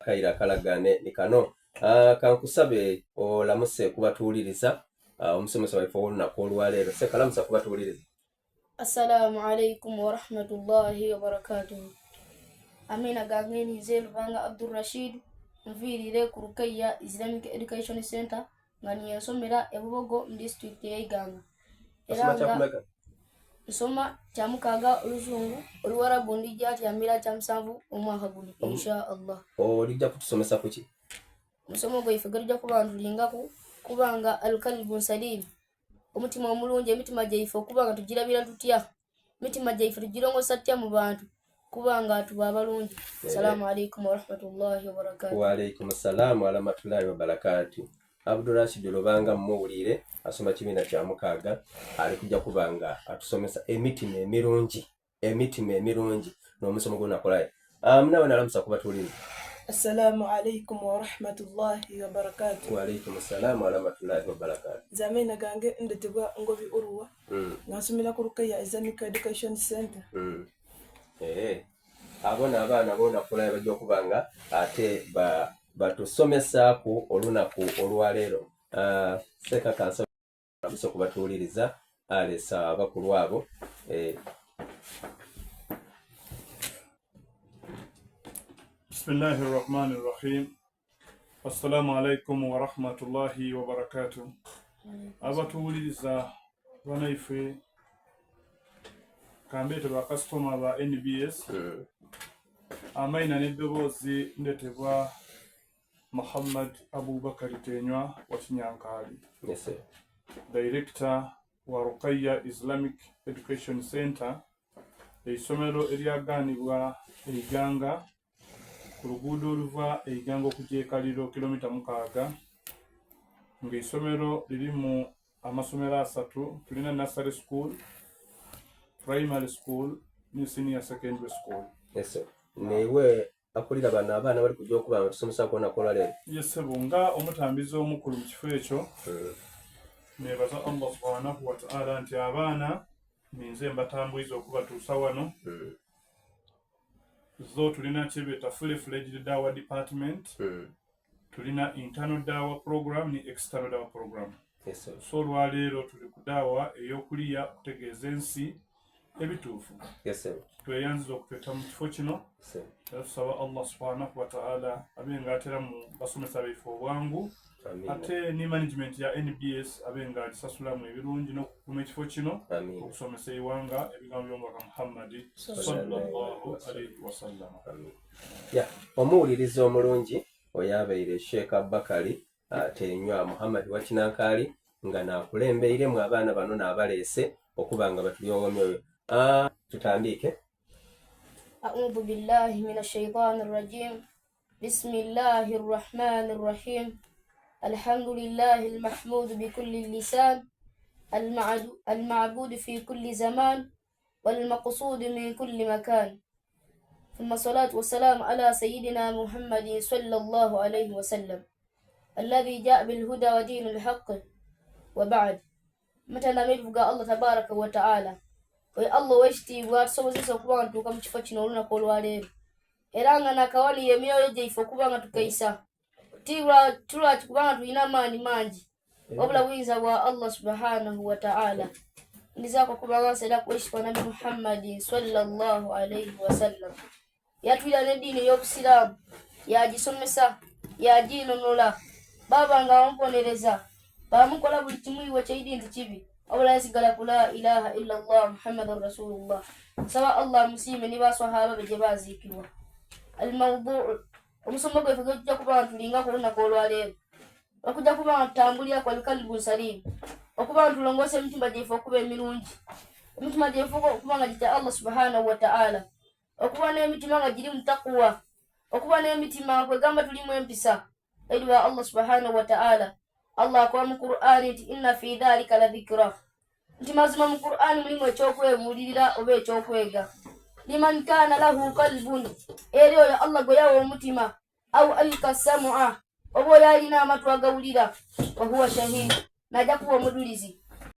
Kaira kalagane ni kano kankusabe olamuse kubatuuliriza omusomesa waife olunaku olwaleero sekalamusa kubatuuliriza. Assalamu alaikum wa rahmatullahi wa barakatuh. Amina gangeni nze Lubanga Abdurrashid nviirire ku Rukayya Islamic Education Center nga niyensomera e Bubogo mu district ya Iganga. Era nsoma kya mukaaga oluzungu oluwarabu ndijja kyamira kya musanvu omwaka guno insha Allah. Olijja kutusomesa kuki? Musomo gwaife galijja kuba ntulingako kubanga al-qalbu salim, omutima omulungi, emitima gyaife okubanga tugirabira tutya, emitima gyaife tugirongosa tutya mu bantu kubanga tuba abalungi. Assalamu alaikum wa rahmatullahi wa barakatuh. Wa alaikum assalam wa rahmatullahi wa barakatuh. Abdurrashid Lubanga muwulire asoma kibiina kya mukaaga ali kujja kubanga atusomesa emitima emirungi n'omusomo gw'onakolayo. Nawe nalamusa kubatuuliriza. Assalamu alaikum wa rahmatullahi wa barakatuh. Wa alaikum assalam wa rahmatullahi wa barakatuh. Zamina gange ndetebwa Ngobi Urwa. Nasomera ku Rukayya Islamic Education Center. Abona abaana b'onakolayo bajja okubanga ate batusomesa ku olunaku olwaleero. Seka kanso nalamusa kubatuuliriza alesa abakulu abo. Bismillahirrahmanirrahim. Assalamu alaikum wa rahmatullahi wa barakatuh. Abatuuliriza banaife kambete ba customer ba NBS amaina n'eddoboozi ndetebwa Muhammad Abubakar Tenywa wa Kinyankali. Yes sir. Director wa Rukayya Islamic Education Center, eisomero eryaganibwa Eiganga ku luguudo oluva Eiganga okugyekaliro kilomita 6. Ng'eisomero lirimu amasomero 3. Tulina nursery school, primary school ne senior secondary school. Yes sir. Newe akulira bana abaana bali kujja okuba tusomesa kuona kola leero. Yes sir, nga omutambizi omukulu mu kifo ekyo. Nebaza Allah subhanahu wa ta'ala nti abaana ninze mbatambuiza okubatuusa wano. Zo tulina kyebeta full-fledged dawa department. Tulina internal dawa program ni external dawa program. Yes sir. So lwaleero tuli ku dawa ey'okuliya kutegeeza ensi ebituufu. Yes sir. Tweyanziza okutweta mu kifo kino. Yes sir. Tusaba Allah subhanahu wa ta'ala abenga atera mu basomesa baife obwangu. Ate ni management ya NBS abenga alisasulamu ebirungi n'okukuma ekifo kino okusomesa ewanga ebigambo by'omubaka Muhammad sallallahu alaihi wasallam. Ya omuwuliriza omulungi oyabeire Sheikh Abubakari Tenywa Muhammad wa Kinyankali nga nakulembeire mu abaana bano n'abaleese okubanga batulyowa myoyo. Tutandike. A'udhu billahi minash shaitanir rajim. Bismillahir rahmanir rahim. الحمد لله المحمود بكل اللسان المعبود في كل زمان والمقصود من كل مكان ثم الصلاة والسلام على سيدنا محمد صلى الله عليه وسلم الذي جاء بالهدى ودين الحق وبعد متى نملفق الله تبارك وتعالى وي الله ويشتي وارسوزيسا كبان توكم تفتشنا ولنا قول والين إرانا ناكواني يميو يجي فكبان تكيسا Tula tukubanga tulina amaani mangi wabula buyinza bwa Allah subhanahu wa ta'ala. Ndizako kubanga nsera kweshipwa Nabi Muhammad sallallahu alayhi wa sallam. Yatwila n'eddiini y'Obusiraamu yagisomesa yaginonola baba nga bamponereza bamukola buli kimu iwe ky'eddiini nti kibi wabula yasigala ku la ilaha illa Allah Muhammadur Rasulullah. Saba Allah musiime ne baswahaba be gye baziikibwa. Al-mawdu' omusomo gwaife gujja kuba ntulingako olunaku olwaleero okujja kuba ntambulira ku al-qalbu salim, okuba ntulongosa emitima gyaife okuba emirungi, emitima gyaife okuba nga gitya Allah subhanahu wa ta'ala, okuba n'emitima nga giri mu taqwa, okuba n'emitima kwegamba tulimu empisa eriwa Allah subhanahu wa ta'ala. Allah akola mu Qur'ani nti inna fi dhalika la dhikra, nti mazima mu Qur'ani mulimu ekyokwewulirira oba ekyokwega. Liman kana lahu qalbun, eri oyo Allah gwe yawa omutima, au alika sam'a, oba oyo alina amatu agawulira, wa huwa shahid, najja kuba omudulizi.